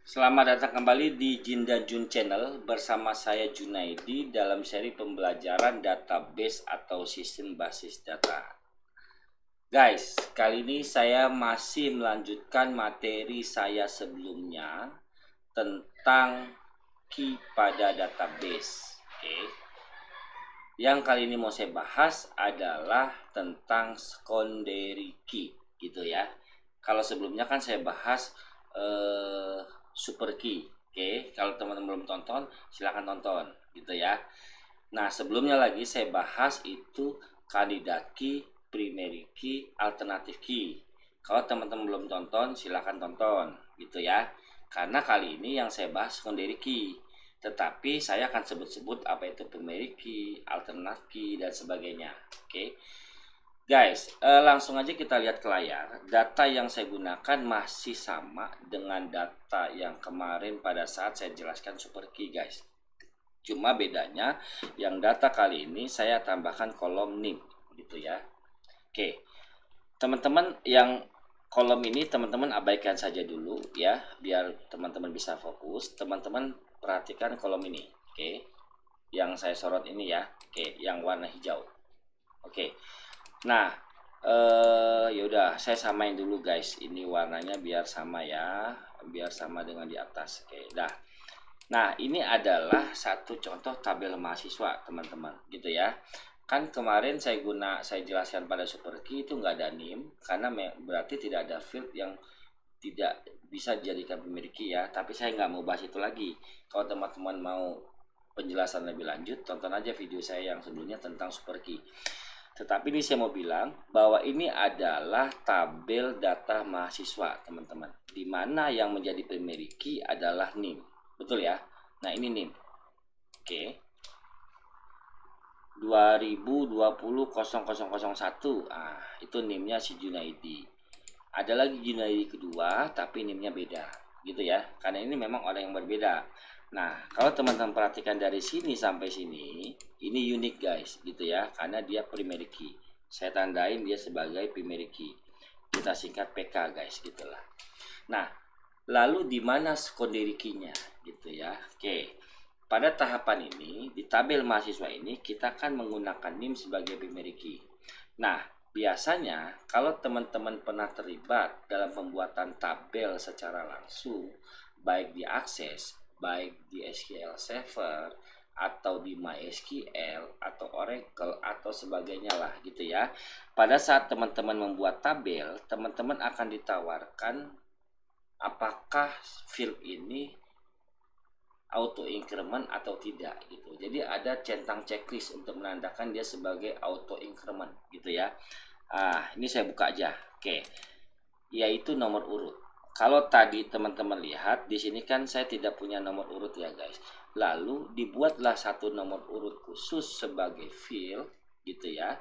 Selamat datang kembali di Jinda Jun Channel bersama saya Junaidi dalam seri pembelajaran database atau sistem basis data. Guys, kali ini saya masih melanjutkan materi saya sebelumnya tentang key pada database. Oke. Yang kali ini mau saya bahas adalah tentang secondary key gitu ya. Kalau sebelumnya kan saya bahas super key. Oke, kalau teman-teman belum tonton silahkan tonton gitu ya. Nah, sebelumnya lagi saya bahas itu kandidat key, primary key, alternative key. Kalau teman-teman belum tonton silahkan tonton gitu ya. Karena kali ini yang saya bahas secondary key. Tetapi saya akan sebut-sebut apa itu primary key, alternate key dan sebagainya. Oke. Guys, langsung aja kita lihat ke layar. Data yang saya gunakan masih sama dengan data yang kemarin pada saat saya jelaskan super key, guys. Cuma bedanya yang data kali ini saya tambahkan kolom NIM gitu ya. Oke. Teman-teman yang kolom ini teman-teman abaikan saja dulu ya, biar teman-teman bisa fokus. Teman-teman perhatikan kolom ini. Oke. Yang saya sorot ini ya. Oke, yang warna hijau. Oke. Nah, yaudah saya samain dulu guys. Ini warnanya biar sama ya, biar sama dengan di atas. Oke, dah. Nah, ini adalah satu contoh tabel mahasiswa teman-teman gitu ya. Kan kemarin saya jelaskan pada super key itu nggak ada NIM karena berarti tidak ada field yang tidak bisa dijadikan primary key ya. Tapi saya nggak mau bahas itu lagi. Kalau teman-teman mau penjelasan lebih lanjut, tonton aja video saya yang sebelumnya tentang super key. Tetapi ini saya mau bilang bahwa ini adalah tabel data mahasiswa teman-teman, di mana yang menjadi primary key adalah NIM. Betul ya? Nah, ini NIM. Oke. 2020-0001. Ah, itu NIM-nya si Junaidi. Ada lagi Junaidi kedua, tapi NIM-nya beda. Gitu ya. Karena ini memang orang yang berbeda. Nah, kalau teman-teman perhatikan dari sini sampai sini, ini unik guys, gitu ya. Karena dia primary key. Saya tandain dia sebagai primary key. Kita singkat PK guys, gitulah. Nah, lalu di mana secondary key-nya gitu ya. Oke. Pada tahapan ini di tabel mahasiswa ini kita akan menggunakan NIM sebagai primary key. Nah, biasanya kalau teman-teman pernah terlibat dalam pembuatan tabel secara langsung, baik di Access, baik di SQL Server atau di MySQL atau Oracle atau sebagainya lah gitu ya. Pada saat teman-teman membuat tabel, teman-teman akan ditawarkan apakah field ini auto increment atau tidak gitu. Jadi ada centang checklist untuk menandakan dia sebagai auto increment gitu ya. Ini saya buka aja. Oke. Yaitu nomor urut. Kalau tadi teman-teman lihat di sini kan saya tidak punya nomor urut ya guys. Lalu dibuatlah satu nomor urut khusus sebagai field gitu ya.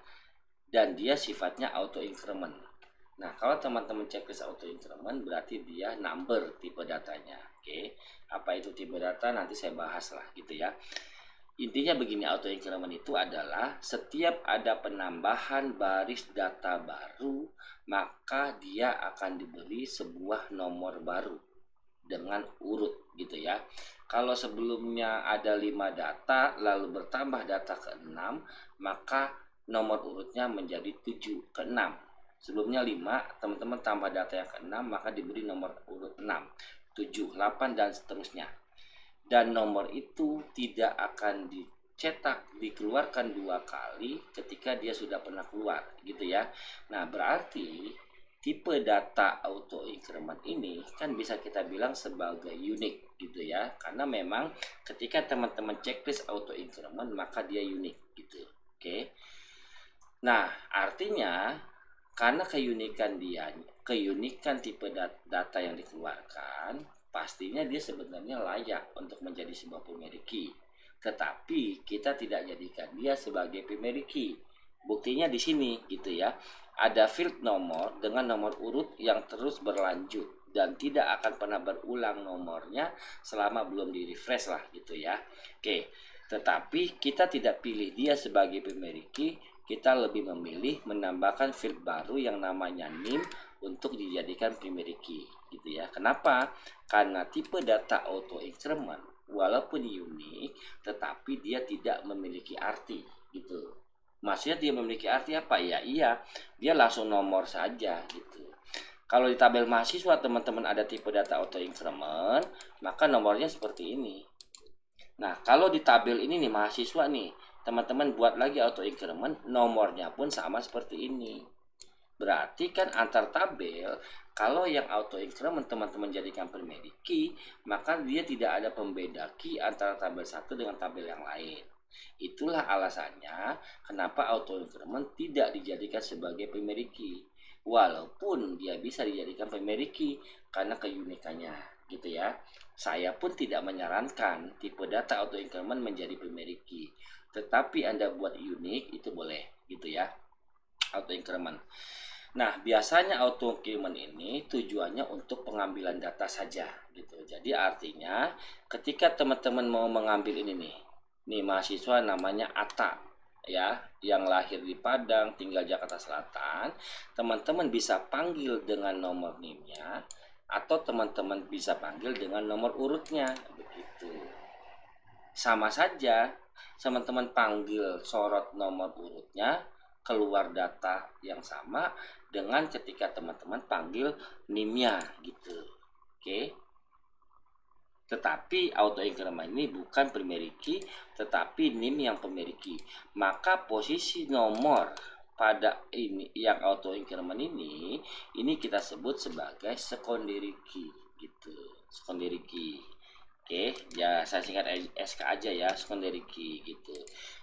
Dan dia sifatnya auto increment. Nah, kalau teman-teman checklist auto increment berarti dia number tipe datanya. Oke. Apa itu tipe data nanti saya bahas lah gitu ya. Intinya begini, auto increment itu adalah setiap ada penambahan baris data baru, maka dia akan diberi sebuah nomor baru dengan urut gitu ya. Kalau sebelumnya ada 5 data lalu bertambah data ke-6, maka nomor urutnya menjadi 7 ke-6. Sebelumnya 5, teman-teman tambah data yang ke-6 maka diberi nomor urut 6, 7, 8 dan seterusnya. Dan nomor itu tidak akan dicetak, dikeluarkan 2 kali ketika dia sudah pernah keluar gitu ya. Nah, berarti tipe data auto increment ini kan bisa kita bilang sebagai unik gitu ya. Karena memang ketika teman-teman checklist auto increment maka dia unik gitu. Oke. Nah, artinya karena keunikan tipe data yang dikeluarkan, pastinya dia sebenarnya layak untuk menjadi sebuah primary key. Tetapi kita tidak jadikan dia sebagai primary key. Buktinya di sini gitu ya. Ada field nomor dengan nomor urut yang terus berlanjut dan tidak akan pernah berulang nomornya selama belum di refresh lah gitu ya. Oke. Tetapi kita tidak pilih dia sebagai primary key, kita lebih memilih menambahkan field baru yang namanya NIM untuk dijadikan primary key. gitu ya. Kenapa? Karena tipe data auto increment walaupun unik tetapi dia tidak memiliki arti gitu. Maksudnya dia memiliki arti apa ya? Iya, dia langsung nomor saja gitu. Kalau di tabel mahasiswa teman-teman ada tipe data auto increment, maka nomornya seperti ini. Nah, kalau di tabel ini nih mahasiswa nih, teman-teman buat lagi auto increment, nomornya pun sama seperti ini. Berarti kan antar tabel, kalau yang auto increment teman-teman jadikan primary key, maka dia tidak ada pembeda key antara tabel satu dengan tabel yang lain. Itulah alasannya kenapa auto increment tidak dijadikan sebagai primary key. Walaupun dia bisa dijadikan primary key karena keunikannya gitu ya. Saya pun tidak menyarankan tipe data auto increment menjadi primary key. Tetapi Anda buat unik itu boleh gitu ya. Auto increment. Nah, biasanya auto increment ini tujuannya untuk pengambilan data saja gitu. Jadi artinya ketika teman-teman mau mengambil ini nih mahasiswa namanya Ata ya, yang lahir di Padang, tinggal Jakarta Selatan, teman-teman bisa panggil dengan nomor NIM-nya atau teman-teman bisa panggil dengan nomor urutnya begitu. Sama saja, teman-teman panggil sorot nomor urutnya keluar data yang sama dengan ketika teman-teman panggil NIM-nya gitu. Oke. Tetapi auto increment ini bukan primary key, tetapi NIM yang primary key. Maka posisi nomor pada ini yang auto increment ini kita sebut sebagai secondary key gitu. Secondary key. Oke, ya saya singkat SK aja ya, secondary key gitu.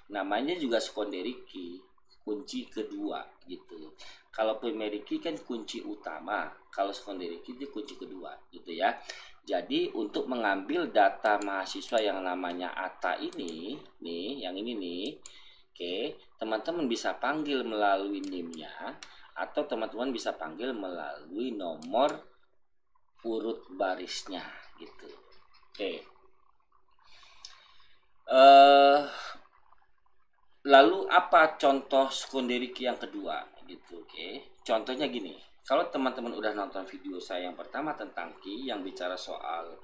Namanya juga secondary key, kunci kedua gitu. Kalau primary key kan kunci utama, kalau secondary key itu kunci kedua gitu ya. Jadi untuk mengambil data mahasiswa yang namanya Ata ini, nih, yang ini nih, oke, teman-teman bisa panggil melalui NIM-nya atau teman-teman bisa panggil melalui nomor urut barisnya gitu. Oke. Lalu apa contoh secondary key yang kedua gitu, oke? Contohnya gini. Kalau teman-teman udah nonton video saya yang pertama tentang key yang bicara soal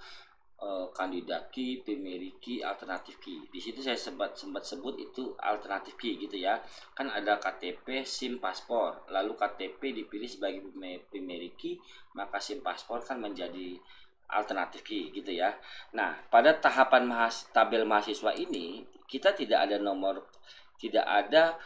kandidat key, primary key, alternatif key. Di situ saya sempat sebut itu alternatif key gitu ya. Kan ada KTP, SIM, paspor. Lalu KTP dipilih sebagai primary key, maka SIM paspor kan menjadi alternatif key gitu ya. Nah, pada tahapan tabel mahasiswa ini kita tidak ada nomor, tidak ada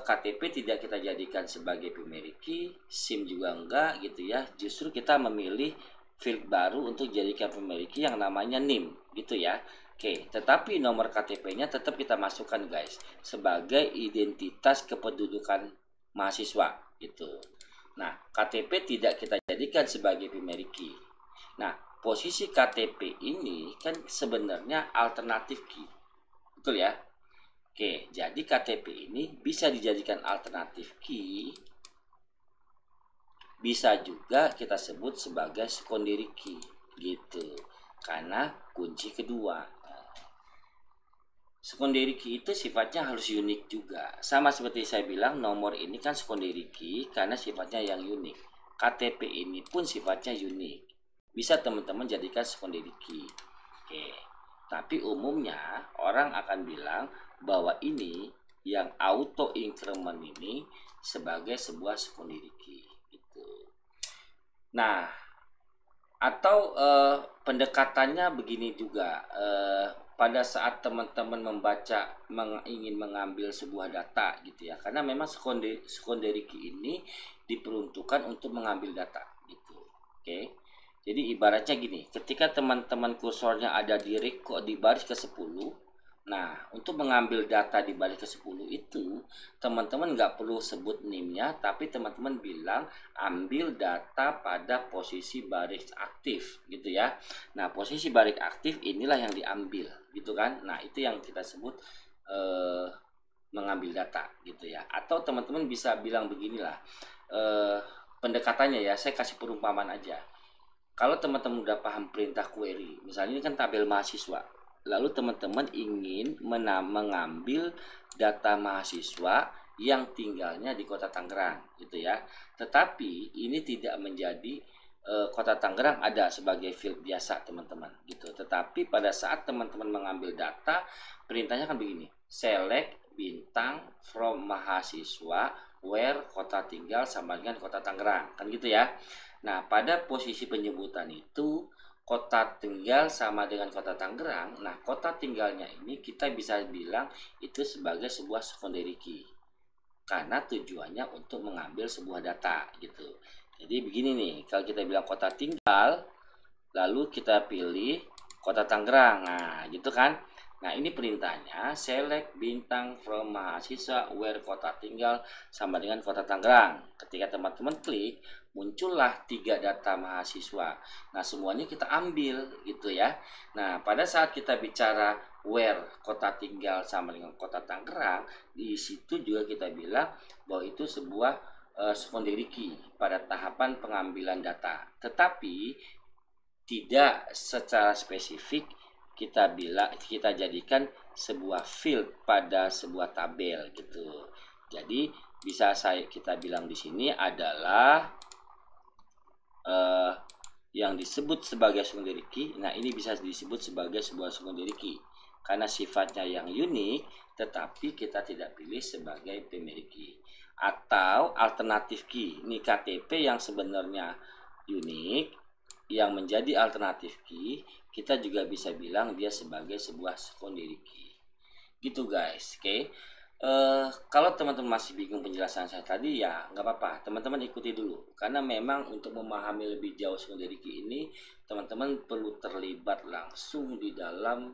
KTP tidak kita jadikan sebagai primary key, SIM juga enggak gitu ya. Justru kita memilih field baru untuk jadikan primary key yang namanya NIM gitu ya. Oke, tetapi nomor KTP-nya tetap kita masukkan guys sebagai identitas kependudukan mahasiswa gitu. Nah, KTP tidak kita jadikan sebagai primary key. Nah, posisi KTP ini kan sebenarnya alternatif key. Betul ya? Oke, jadi KTP ini bisa dijadikan alternatif key, bisa juga kita sebut sebagai secondary key gitu, karena kunci kedua. Secondary key itu sifatnya harus unik juga, sama seperti saya bilang nomor ini kan secondary key karena sifatnya yang unik. KTP ini pun sifatnya unik, bisa teman-teman jadikan secondary key. Oke, tapi umumnya orang akan bilang bahwa ini yang auto increment ini sebagai sebuah secondary key gitu. Nah, atau pendekatannya begini juga, pada saat teman-teman membaca ingin mengambil sebuah data gitu ya, karena memang secondary key ini diperuntukkan untuk mengambil data gitu. Oke. Jadi ibaratnya gini, ketika teman-teman kursornya ada di baris ke-10, nah untuk mengambil data di baris ke-10 itu, teman-teman nggak perlu sebut NIM-nya, tapi teman-teman bilang ambil data pada posisi baris aktif gitu ya. Nah posisi baris aktif inilah yang diambil gitu kan. Nah itu yang kita sebut mengambil data gitu ya. Atau teman-teman bisa bilang beginilah, pendekatannya ya, saya kasih perumpamaan aja. Kalau teman-teman udah paham perintah query, misalnya ini kan tabel mahasiswa, lalu teman-teman ingin mengambil data mahasiswa yang tinggalnya di Kota Tangerang gitu ya. Tetapi ini tidak menjadi Kota Tangerang ada sebagai field biasa teman-teman gitu. Tetapi pada saat teman-teman mengambil data, perintahnya kan begini, select bintang from mahasiswa where kota tinggal sama dengan kota Tangerang, kan gitu ya. Nah, pada posisi penyebutan itu kota tinggal sama dengan kota Tangerang. Nah, kota tinggalnya ini kita bisa bilang itu sebagai sebuah secondary key karena tujuannya untuk mengambil sebuah data gitu. Jadi begini nih, kalau kita bilang kota tinggal, lalu kita pilih kota Tangerang, nah gitu kan. Nah ini perintahnya select bintang from mahasiswa where kota tinggal sama dengan kota Tangerang. Ketika teman-teman klik, muncullah 3 data mahasiswa. Nah semuanya kita ambil gitu ya. Nah pada saat kita bicara where kota tinggal sama dengan kota Tangerang, di situ juga kita bilang bahwa itu sebuah secondary key pada tahapan pengambilan data. Tetapi tidak secara spesifik kita jadikan sebuah field pada sebuah tabel gitu. Jadi bisa kita bilang di sini adalah yang disebut sebagai secondary key. Nah, ini bisa disebut sebagai sebuah secondary key karena sifatnya yang unik, tetapi kita tidak pilih sebagai primary key. Atau alternatif key, ini KTP yang sebenarnya unik yang menjadi alternatif key, kita juga bisa bilang dia sebagai sebuah secondary key gitu guys. Oke. Kalau teman-teman masih bingung penjelasan saya tadi, ya nggak apa-apa, teman-teman ikuti dulu karena memang untuk memahami lebih jauh secondary key ini teman-teman perlu terlibat langsung di dalam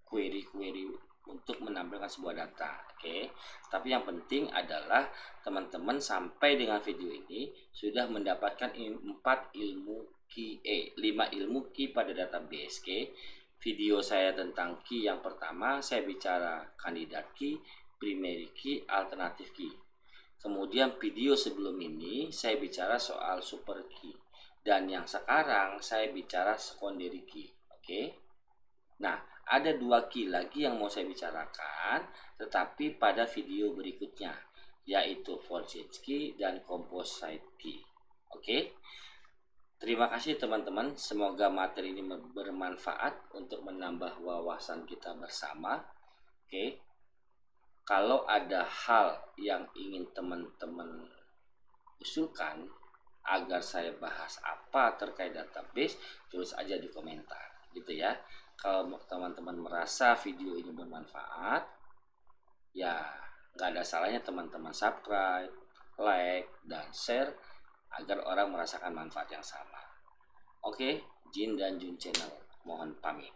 query-query untuk menampilkan sebuah data. Oke. Tapi yang penting adalah teman-teman sampai dengan video ini sudah mendapatkan 4 ilmu key, 5 ilmu key pada database. Oke. Video saya tentang key yang pertama saya bicara kandidat key, primary key, alternative key. Kemudian video sebelum ini saya bicara soal super key, dan yang sekarang saya bicara secondary key. Oke. Nah, ada 2 key lagi yang mau saya bicarakan tetapi pada video berikutnya, yaitu forged key dan composite key. Oke. Terima kasih teman-teman, semoga materi ini bermanfaat untuk menambah wawasan kita bersama. Oke. Kalau ada hal yang ingin teman-teman usulkan agar saya bahas apa terkait database, tulis aja di komentar gitu ya. Kalau teman-teman merasa video ini bermanfaat, ya nggak ada salahnya teman-teman subscribe, like, dan share agar orang merasakan manfaat yang sama. Oke, Jin dan Jun Channel mohon pamit.